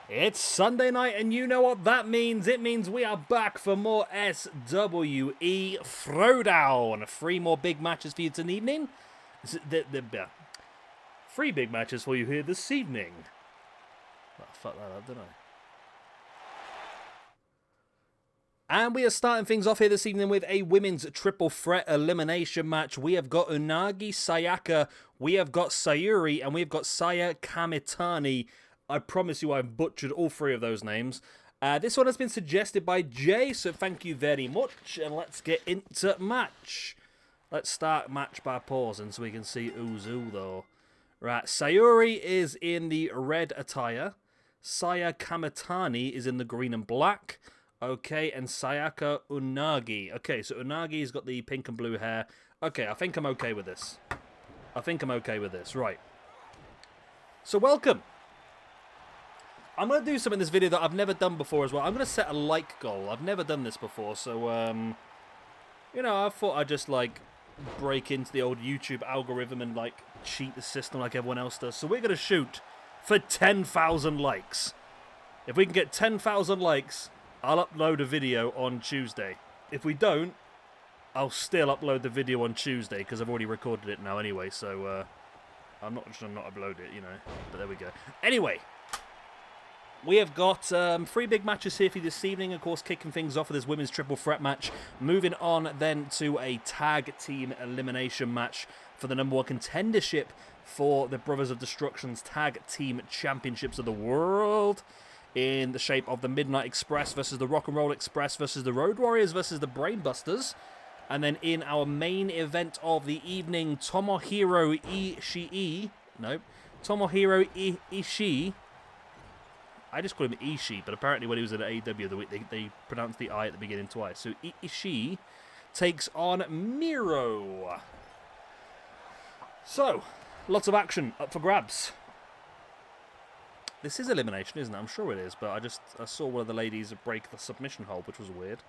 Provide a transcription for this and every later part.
It's Sunday night, and you know what that means. It means we are back for more SWE Throwdown. 3 more big matches for you tonight evening. 3 big matches for you here this evening. Well, fuck that up, didn't I? And we are starting things off here this evening with a women's triple threat elimination match. We have got Unagi, Sayaka, we have got Syuri, and we have got Saya Kamitani. I promise you I've butchered all 3 of those names. This one has been suggested by Jay, so thank you very much. And let's get into match. Let's start match by pausing so we can see who's who, though. Right, Syuri is in the red attire. Saya Kamitani is in the green and black. Okay, and Sayaka Unagi. Okay, so Unagi's got the pink and blue hair. Okay, I think I'm okay with this. Right. So welcome. I'm going to do something in this video that I've never done before as well. I'm going to set a like goal. I've never done this before, so, you know, I thought I'd just, like, break into the old YouTube algorithm and, like, cheat the system like everyone else does. So we're going to shoot for 10,000 likes. If we can get 10,000 likes, I'll upload a video on Tuesday. If we don't, I'll still upload the video on Tuesday, because I've already recorded it now anyway, so, I'm not just going to not upload it, you know, but there we go. Anyway. We have got 3 big matches here for you this evening, of course, kicking things off with this women's triple threat match. Moving on then to a tag team elimination match for the #1 contendership for the Brothers of Destruction's Tag Team Championships of the World, in the shape of the Midnight Express versus the Rock and Roll Express versus the Road Warriors versus the Brainbusters. And then in our main event of the evening, Tomohiro Iishi. I just call him Iishi, but apparently when he was at AEW, they pronounced the I at the beginning twice. So Iishi takes on Miro. So, lots of action up for grabs. This is elimination, isn't it? I'm sure it is, but I saw one of the ladies break the submission hold, which was weird.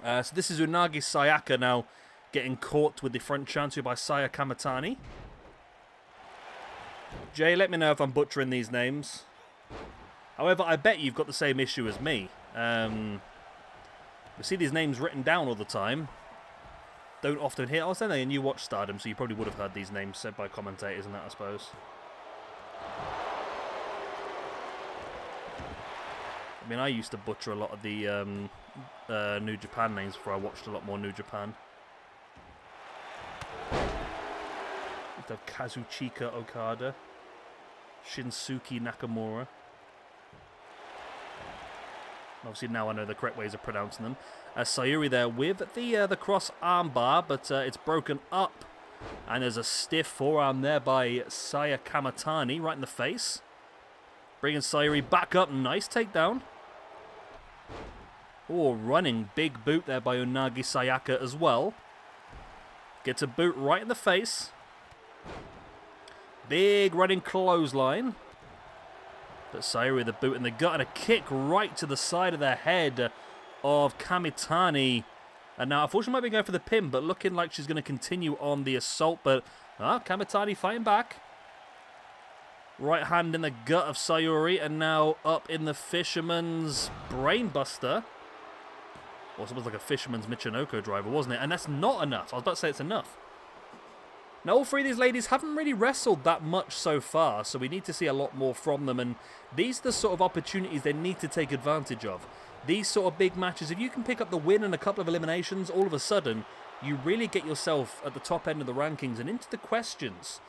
So this is Unagi Sayaka now getting caught with the front chancery by Saya Kamitani. Jay, let me know if I'm butchering these names. However, I bet you've got the same issue as me. We see these names written down all the time. Don't often hear. I was saying you watch Stardom, so you probably would have heard these names said by commentators and that, I suppose. I mean, I used to butcher a lot of the New Japan names before I watched a lot more New Japan. We have Kazuchika Okada, Shinsuke Nakamura. Obviously now I know the correct ways of pronouncing them. Syuri there with the cross arm bar, but it's broken up. And there's a stiff forearm there by Saya Kamitani right in the face. Bringing Syuri back up. Nice takedown. Oh, running big boot there by Unagi Sayaka as well. Gets a boot right in the face. Big running clothesline. But Syuri, the boot in the gut, and a kick right to the side of the head of Kamitani. And now, unfortunately, might be going for the pin, but looking like she's going to continue on the assault. But Kamitani fighting back. Right hand in the gut of Syuri, and now up in the Fisherman's Brainbuster. Or it was like a Fisherman's Michinoku driver, wasn't it? And that's not enough. I was about to say it's enough. Now, all 3 of these ladies haven't really wrestled that much so far, so we need to see a lot more from them, and these are the sort of opportunities they need to take advantage of. These sort of big matches, if you can pick up the win and a couple of eliminations, all of a sudden, you really get yourself at the top end of the rankings and into the questions.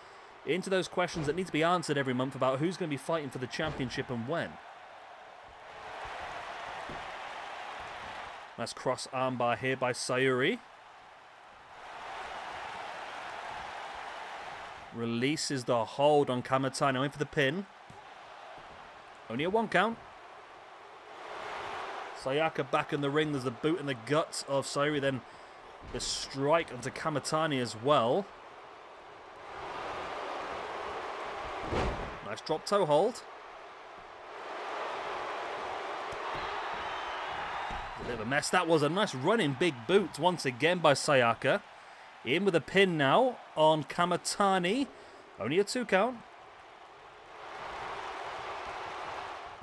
Into those questions that need to be answered every month about who's going to be fighting for the championship and when. Nice cross armbar here by Syuri. Releases the hold on Kamitani. Waiting for the pin. Only a 1 count. Sayaka back in the ring. There's the boot in the guts of Syuri. Then the strike onto Kamitani as well. Nice drop toe hold. A bit of a mess. That was a nice running big boot once again by Sayaka. In with a pin now on Kamitani. Only a 2 count.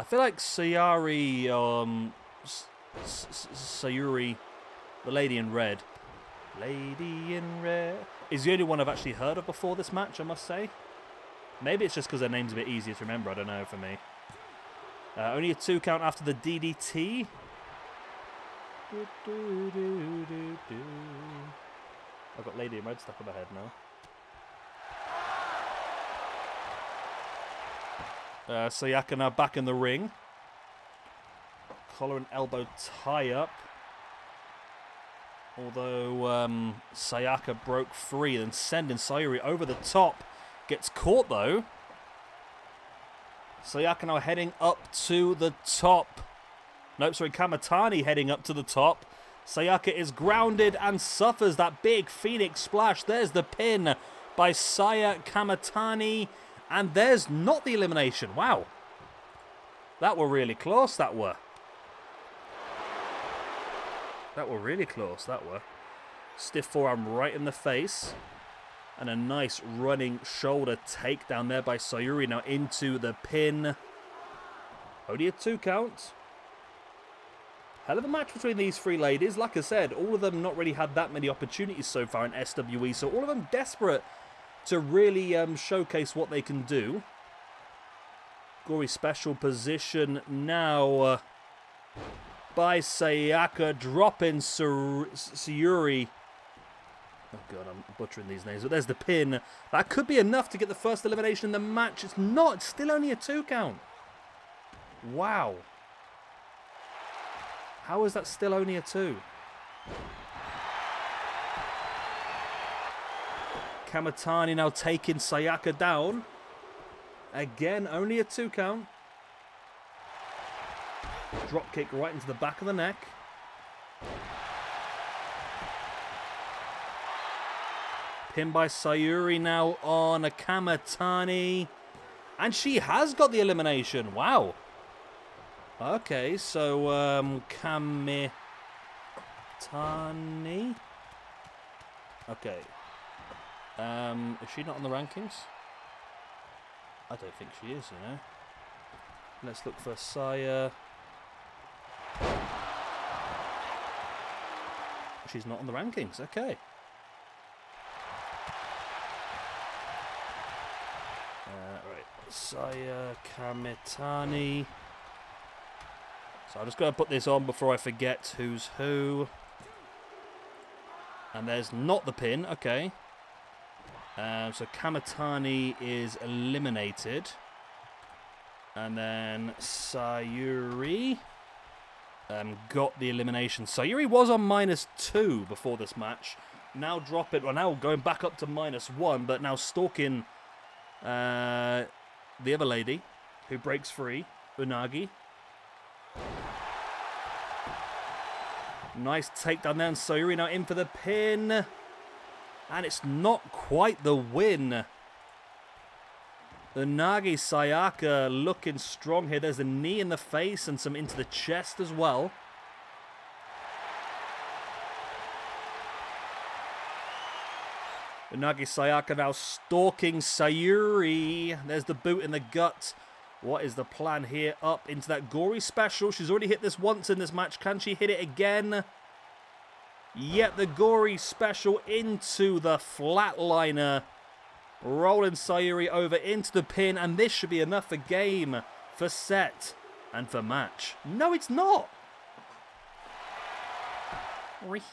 I feel like Sayuri, Syuri, the lady in red. Lady in red is the only one I've actually heard of before this match, I must say. Maybe it's just because their name's a bit easier to remember. I don't know for me. Only a 2 count after the DDT. I've got Lady in Red stuck on my head now. Sayaka now back in the ring. Collar and elbow tie up. Although Sayaka broke free, then sending Syuri over the top. Gets caught though. Sayaka now heading up to the top. Nope, sorry, Kamitani heading up to the top. Sayaka is grounded and suffers that big Phoenix splash. There's the pin by Kamitani. And there's not the elimination. Wow. That were really close, that were. That were really close, that were. Stiff forearm right in the face. And a nice running shoulder takedown there by Syuri. Now into the pin. Only a 2 count. Hell of a match between these 3 ladies. Like I said, all of them not really had that many opportunities so far in SWE. So all of them desperate to really showcase what they can do. Gory special position now by Sayaka. Dropping Syuri. Oh god, I'm butchering these names. But there's the pin. That could be enough to get the first elimination in the match. It's not. It's still only a 2 count. Wow. How is that still only a 2? Kamitani now taking Sayaka down. Again, only a 2 count. Drop kick right into the back of the neck. Pin by Syuri now on a Kamitani. And she has got the elimination. Wow. Okay, so Kamitani. Okay. Is she not on the rankings? I don't think she is, you know. Let's look for Saya. She's not on the rankings, okay. Right, Saya Kamitani. So I'm just going to put this on before I forget who's who. And there's not the pin, okay. So Kamitani is eliminated. And then Syuri got the elimination. Syuri was on -2 before this match. Now drop it. Well, now going back up to -1, but now stalking the other lady who breaks free, Unagi. Nice takedown there, and Syuri now in for the pin. And it's not quite the win. Unagi Sayaka looking strong here. There's a knee in the face and some into the chest as well. Unagi Sayaka now stalking Syuri. There's the boot in the gut. What is the plan here? Up into that gory special. She's already hit this once in this match. Can she hit it again? Yep, the gory special into the flatliner. Rolling Syuri over into the pin. And this should be enough for game, for set, and for match. No, it's not. Really?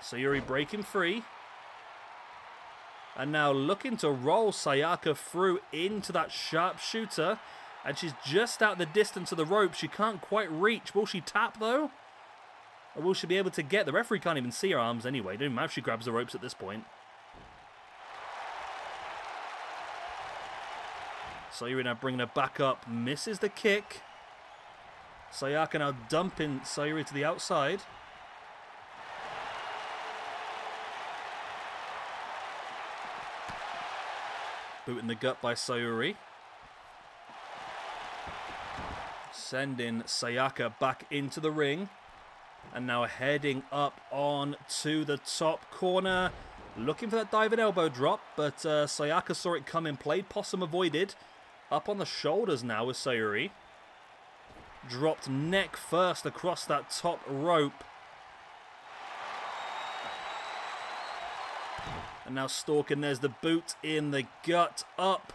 Syuri breaking free. And now looking to roll Sayaka through into that sharpshooter. And she's just out the distance of the rope. She can't quite reach. Will she tap, though? Or will she be able to get? The referee can't even see her arms anyway. Don't matter if she grabs the ropes at this point. Syuri now bringing her back up. Misses the kick. Sayaka now dumping Syuri to the outside. Boot in the gut by Syuri. Sending Sayaka back into the ring. And now heading up on to the top corner. Looking for that diving elbow drop, but Sayaka saw it coming, played possum avoided. Up on the shoulders now with Syuri. Dropped neck first across that top rope. And now stalking, there's the boot in the gut, up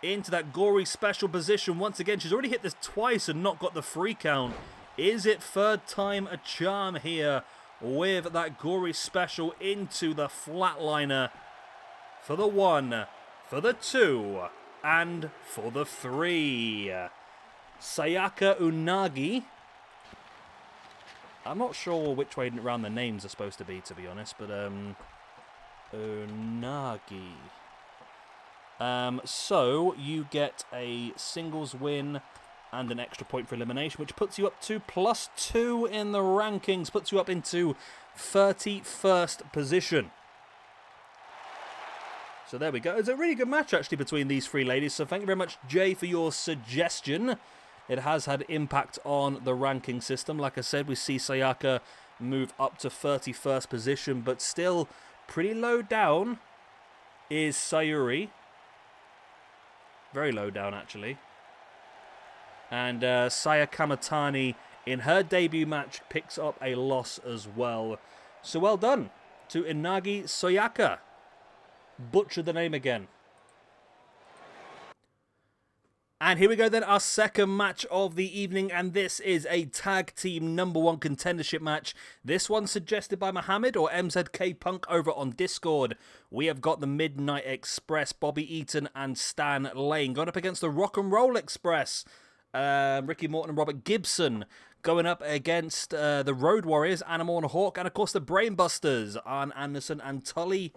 into that gory special position. Once again, she's already hit this twice and not got the free count. Is it third time a charm here with that gory special into the flatliner for the 1, for the 2, and for the 3. Sayaka Unagi. I'm not sure which way around the names are supposed to be honest, but Unagi. So you get a singles win and an extra point for elimination, which puts you up to +2 in the rankings, puts you up into 31st position. So there we go. It's a really good match actually between these 3 ladies, so thank you very much, Jay, for your suggestion. It has had impact on the ranking system. Like I said, we see Sayaka move up to 31st position, but still pretty low down is Syuri. Very low down, actually. And Sayaka Kamitani, in her debut match, picks up a loss as well. So well done to Unagi Sayaka. Butchered the name again. And here we go then, our second match of the evening, and this is a tag team #1 contendership match. This one suggested by Mohammed or MZK Punk over on Discord. We have got the Midnight Express, Bobby Eaton and Stan Lane, going up against the Rock and Roll Express. Ricky Morton and Robert Gibson going up against the Road Warriors, Animal and Hawk, and of course the Brainbusters, Arn Anderson and Tully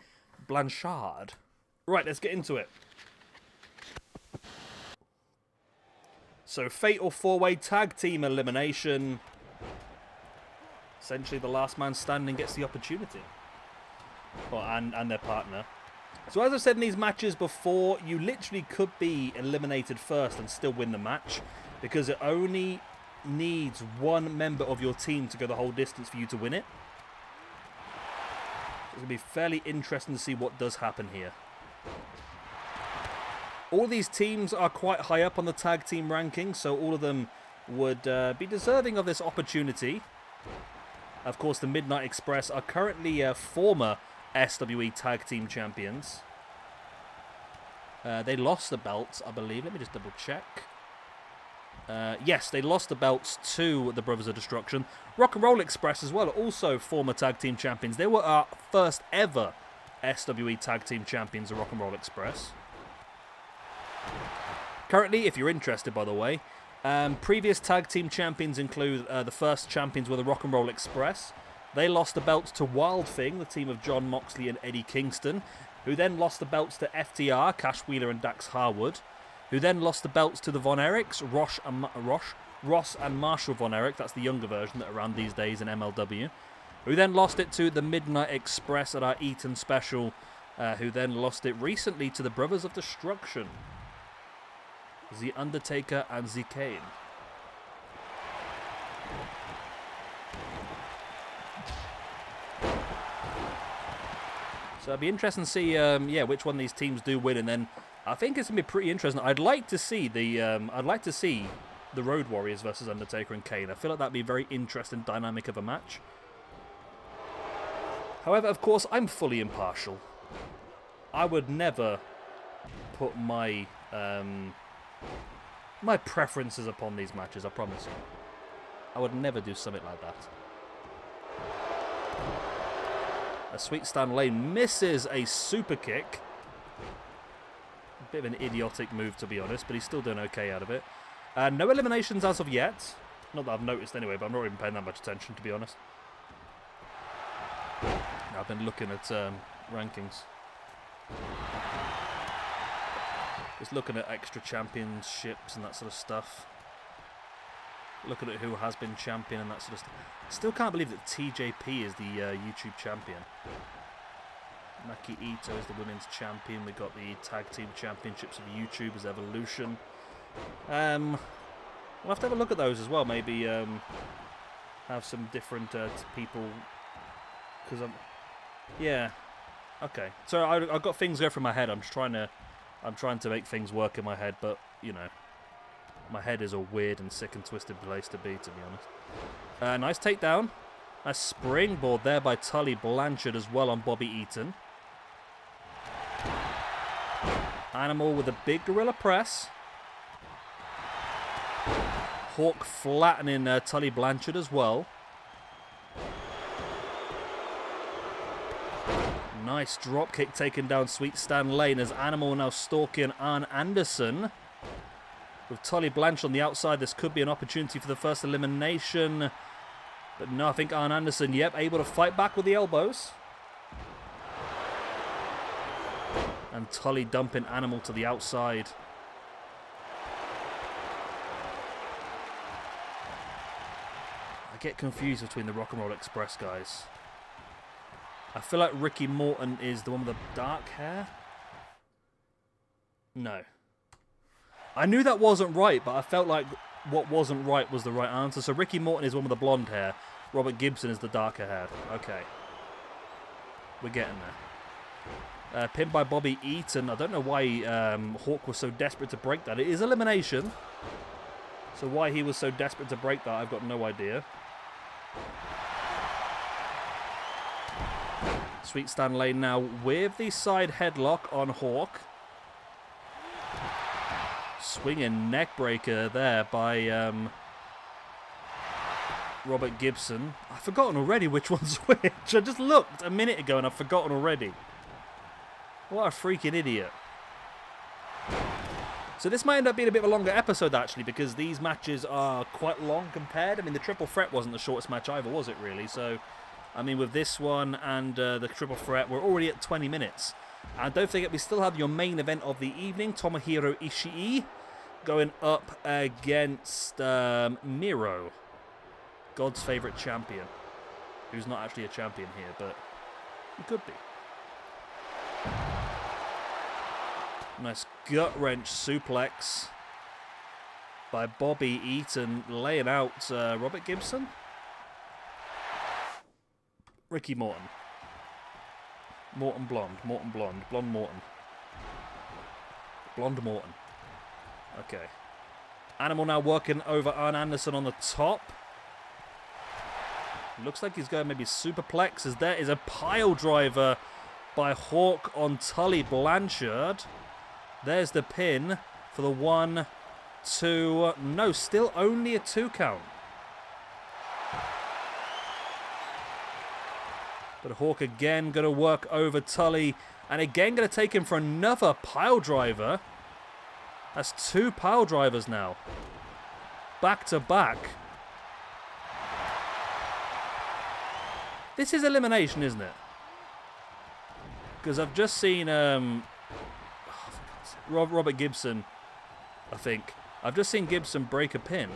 Blanchard. Right, let's get into it. So, fatal 4-way tag team elimination. Essentially, the last man standing gets the opportunity. Well, and their partner. So, as I've said in these matches before, you literally could be eliminated first and still win the match, because it only needs one member of your team to go the whole distance for you to win it. So it's going to be fairly interesting to see what does happen here. All these teams are quite high up on the tag team rankings, so all of them would be deserving of this opportunity. Of course, the Midnight Express are currently former SWE Tag Team Champions. They lost the belts, I believe. Let me just double check. Yes, they lost the belts to the Brothers of Destruction. Rock and Roll Express as well, also former Tag Team Champions. They were our first ever SWE Tag Team Champions, the Rock and Roll Express. Currently, if you're interested, by the way, previous tag team champions include the first champions were the Rock and Roll Express. They lost the belts to Wild Thing, the team of John Moxley and Eddie Kingston, who then lost the belts to FTR, Cash Wheeler and Dax Harwood, who then lost the belts to the Von Erichs, Ross and Marshall Von Erich, that's the younger version that are around these days in MLW, who then lost it to the Midnight Express at our Eaton special, who then lost it recently to the Brothers of Destruction. The Undertaker and the Kane. So it'll be interesting to see, which one of these teams do win, and then I think it's gonna be pretty interesting. I'd like to see the Road Warriors versus Undertaker and Kane. I feel like that'd be a very interesting dynamic of a match. However, of course, I'm fully impartial. I would never put my preferences upon these matches, I promise you. I would never do something like that. A sweet Stan Lane misses a super kick. A bit of an idiotic move, to be honest, but he's still doing okay out of it. No eliminations as of yet. Not that I've noticed anyway, but I'm not even paying that much attention, to be honest. I've been looking at rankings. Just looking at extra championships and that sort of stuff. Looking at who has been champion and that sort of stuff. Still can't believe that TJP is the YouTube champion. Maki Ito is the women's champion. We've got the tag team championships of YouTube as Evolution. We'll have to have a look at those as well. Maybe have some different people. Because yeah. Okay. So I've got things go through my head. I'm trying to make things work in my head, but, you know, my head is a weird and sick and twisted place to be honest. Nice takedown. Nice springboard there by Tully Blanchard as well on Bobby Eaton. Animal with a big gorilla press. Hawk flattening Tully Blanchard as well. Nice drop kick taken down Sweet Stan Lane as Animal now stalking Arn Anderson. With Tully Blanchard on the outside, this could be an opportunity for the first elimination. But no, I think Arn Anderson, yep, able to fight back with the elbows. And Tully dumping Animal to the outside. I get confused between the Rock and Roll Express guys. I feel like Ricky Morton is the one with the dark hair. No. I knew that wasn't right, but I felt like what wasn't right was the right answer. So Ricky Morton is one with the blonde hair. Robert Gibson is the darker hair. Okay. We're getting there. Pinned by Bobby Eaton. I don't know why Hawk was so desperate to break that. It is elimination. So why he was so desperate to break that, I've got no idea. Sweet Stan Lane now with the side headlock on Hawk. Swinging neckbreaker there by Robert Gibson. I've forgotten already which one's which. I just looked a minute ago and I've forgotten already. What a freaking idiot. So this might end up being a bit of a longer episode actually, because these matches are quite long compared. I mean, the triple threat wasn't the shortest match either, was it really? So, I mean, with this one and the triple threat, we're already at 20 minutes. And don't forget, we still have your main event of the evening, Tomohiro Ishii, going up against Miro, God's favourite champion, who's not actually a champion here, but he could be. Nice gut-wrench suplex by Bobby Eaton, laying out Robert Gibson. Ricky Morton. Morton Blonde. Morton Blonde. Blonde Morton. Blonde Morton. Okay. Animal now working over Arn Anderson on the top. Looks like he's going maybe superplex, as there is a pile driver by Hawk on Tully Blanchard. There's the pin for the 1, 2... No, still only a 2 count. But Hawk again going to work over Tully. And again going to take him for another pile driver. That's 2 pile drivers now. Back to back. This is elimination, isn't it? Because I've just seen... Robert Gibson, I think. I've just seen Gibson break a pin.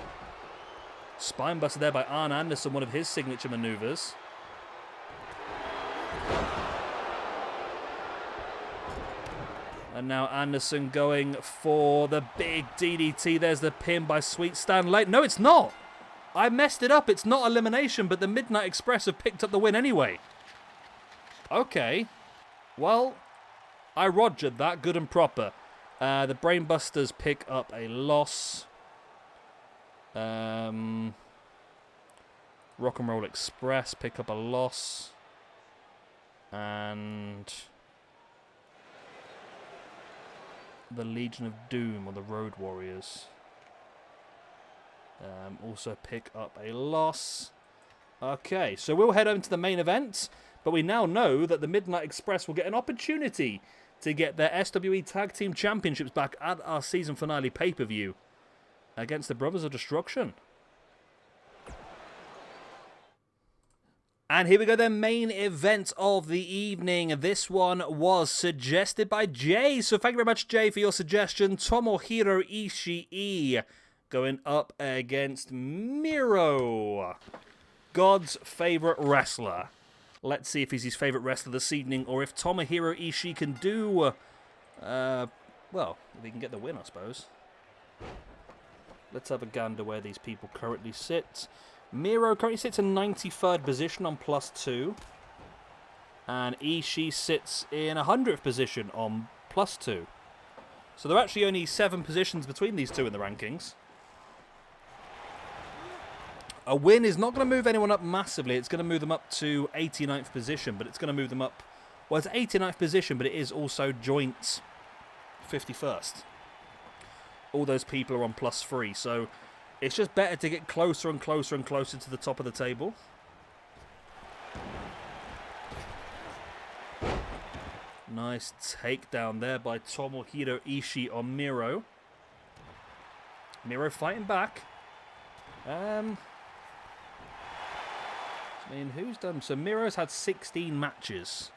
Spinebuster there by Arn Anderson, one of his signature maneuvers. And now Anderson going for the big DDT. There's the pin by Sweet Stan Lane. No, it's not. I messed it up. It's not elimination, but the Midnight Express have picked up the win anyway. Okay. Well, I rogered that good and proper. The Brainbusters pick up a loss. Rock and Roll Express pick up a loss. And the Legion of Doom, or the Road Warriors, also pick up a loss. Okay, so we'll head over to the main event, but we now know that the Midnight Express will get an opportunity to get their SWE Tag Team Championships back at our season finale pay-per-view against the Brothers of Destruction. And here we go, the main event of the evening. This one was suggested by Jay. So thank you very much, Jay, for your suggestion. Tomohiro Ishii going up against Miro, God's favourite wrestler. Let's see if he's his favourite wrestler this evening, or if Tomohiro Ishii can do, well, if he can get the win, I suppose. Let's have a gander where these people currently sit. Miro currently sits in 93rd position on +2. And Iishi sits in 100th position on +2. So there are actually only 7 positions between these two in the rankings. A win is not going to move anyone up massively. It's going to move them up to 89th position, but it's going to move them up... Well, it's 89th position, but it is also joint 51st. All those people are on +3, so it's just better to get closer and closer and closer to the top of the table. Nice takedown there by Tomohiro Ishii on Miro. Miro fighting back. I mean, who's done... So Miro's had 16 matches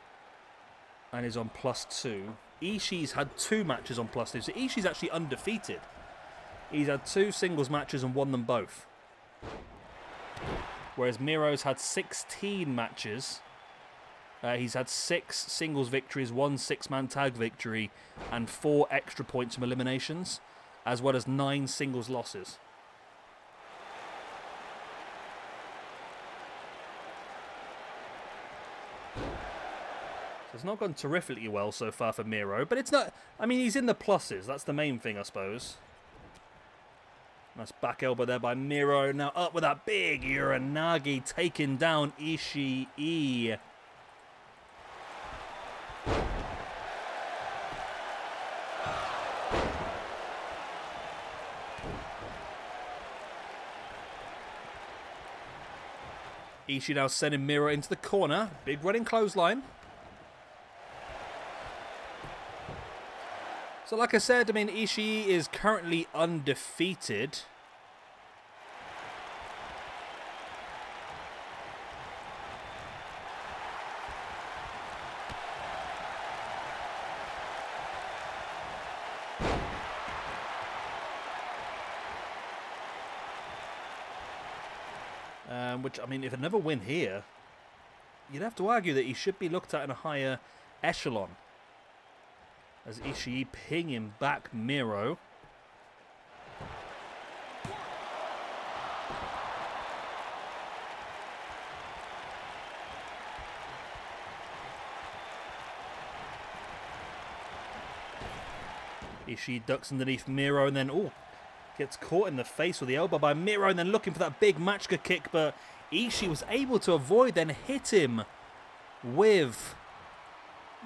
and is on +2. Ishii's had 2 matches on +2. So Ishii's actually undefeated. He's had 2 singles matches and won them both. Whereas Miro's had 16 matches. He's had 6 singles victories, 1 6-man tag victory, and 4 extra points from eliminations, as well as 9 singles losses. So it's not gone terrifically well so far for Miro, but it's not... I mean, he's in the pluses. That's the main thing, I suppose. Nice back elbow there by Miro. Now up with that big Unagi, taking down Ishii. Iishi now sending Miro into the corner. Big running clothesline. So like I said, I mean, Ishii is currently undefeated. Which, I mean, if another win here, you'd have to argue that he should be looked at in a higher echelon. As Ishii pinging back Miro. Ishii ducks underneath Miro and then, oh, gets caught in the face with the elbow by Miro and then looking for that big Machka kick, but Iishi was able to avoid, then hit him with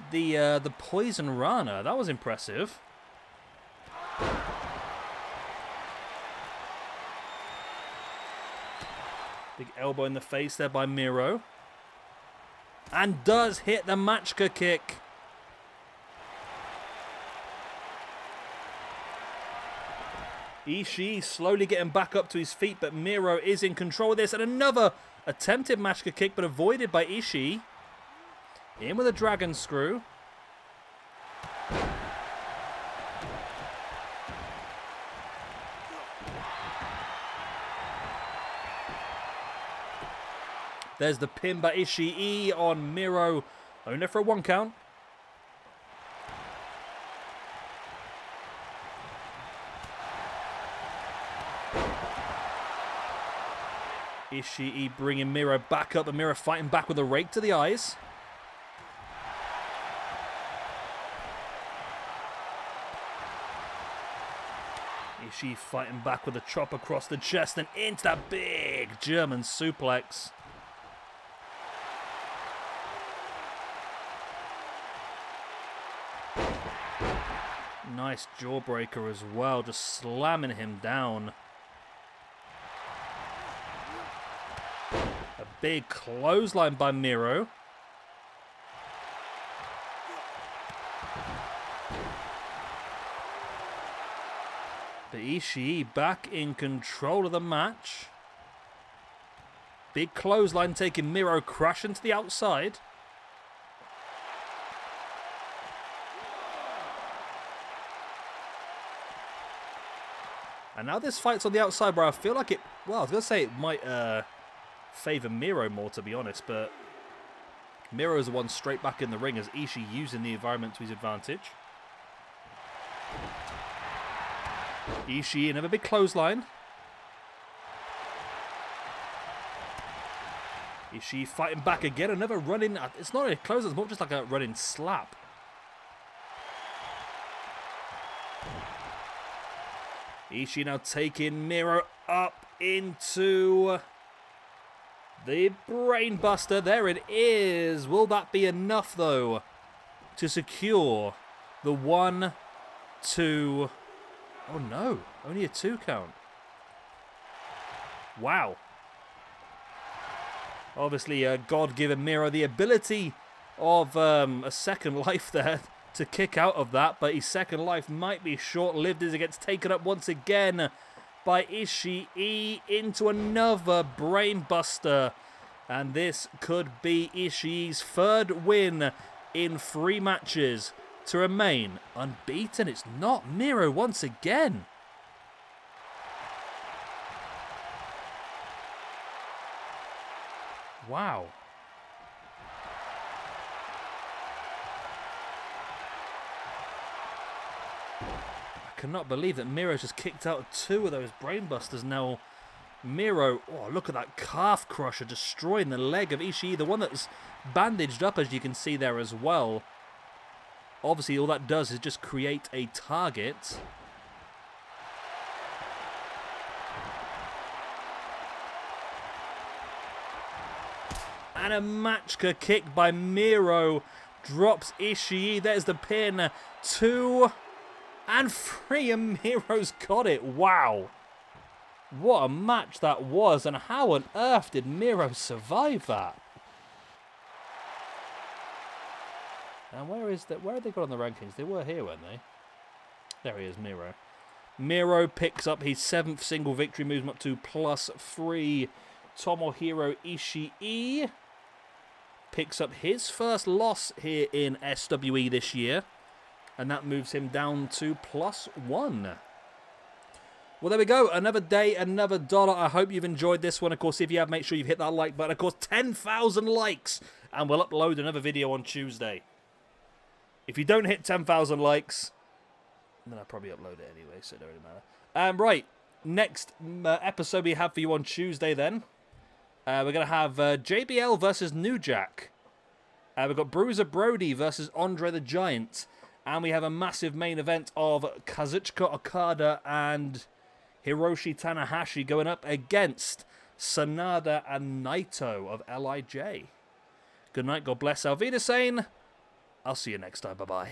the Poison Rana. That was impressive. Big elbow in the face there by Miro. And does hit the Machka kick. Ishii slowly getting back up to his feet, but Miro is in control of this. And another attempted Machka kick, but avoided by Ishii. In with a dragon screw. There's the pin by Ishii on Miro. Only for a 1 count. Ishii bringing Miro back up, and Miro fighting back with a rake to the eyes. Ishii fighting back with a chop across the chest and into that big German suplex. Nice jawbreaker as well, just slamming him down. A big clothesline by Miro. But Ishii back in control of the match. Big clothesline taking Miro crashing to the outside. And now this fight's on the outside where I feel like it... Well, I was going to say it might favour Miro more, to be honest, but Miro's the one straight back in the ring as Ishii using the environment to his advantage. Ishii, another big clothesline. Iishi fighting back again. Another running. It's not a close, it's more just like a running slap. Iishi now taking Miro up into the brainbuster. There it is. Will that be enough, though, to secure the 1, 2... Oh, no. Only a 2 count. Wow. Obviously, God giving Miro the ability of a second life there to kick out of that, but his second life might be short-lived as it gets taken up once again by Ishii into another brainbuster. And this could be Ishii's 3rd win in 3 matches to remain unbeaten. It's not Miro once again. Wow. I cannot believe that Miro's just kicked out 2 of those brainbusters. Now, Miro, oh, look at that calf crusher destroying the leg of Ishii, the one that's bandaged up, as you can see there as well. Obviously, all that does is just create a target. And a Machka kick by Miro drops Ishii. There's the pin. 2 and 3, and Miro's got it. Wow. What a match that was, and how on earth did Miro survive that? And where have they got on the rankings? They were here, weren't they? There he is, Miro. Miro picks up his 7th single victory, moves him up to +3. Tomohiro Ishii picks up his first loss here in SWE this year, and that moves him down to +1. Well, there we go. Another day, another dollar. I hope you've enjoyed this one. Of course, if you have, make sure you've hit that like button. Of course, 10,000 likes, and we'll upload another video on Tuesday. If you don't hit 10,000 likes, then I'll probably upload it anyway, so it don't really matter. Right, next episode we have for you on Tuesday then. We're going to have JBL versus New Jack. We've got Bruiser Brody versus Andre the Giant. And we have a massive main event of Kazuchika Okada and Hiroshi Tanahashi going up against Sanada and Naito of LIJ. Good night, God bless. Auf Wiedersehen. I'll see you next time. Bye-bye.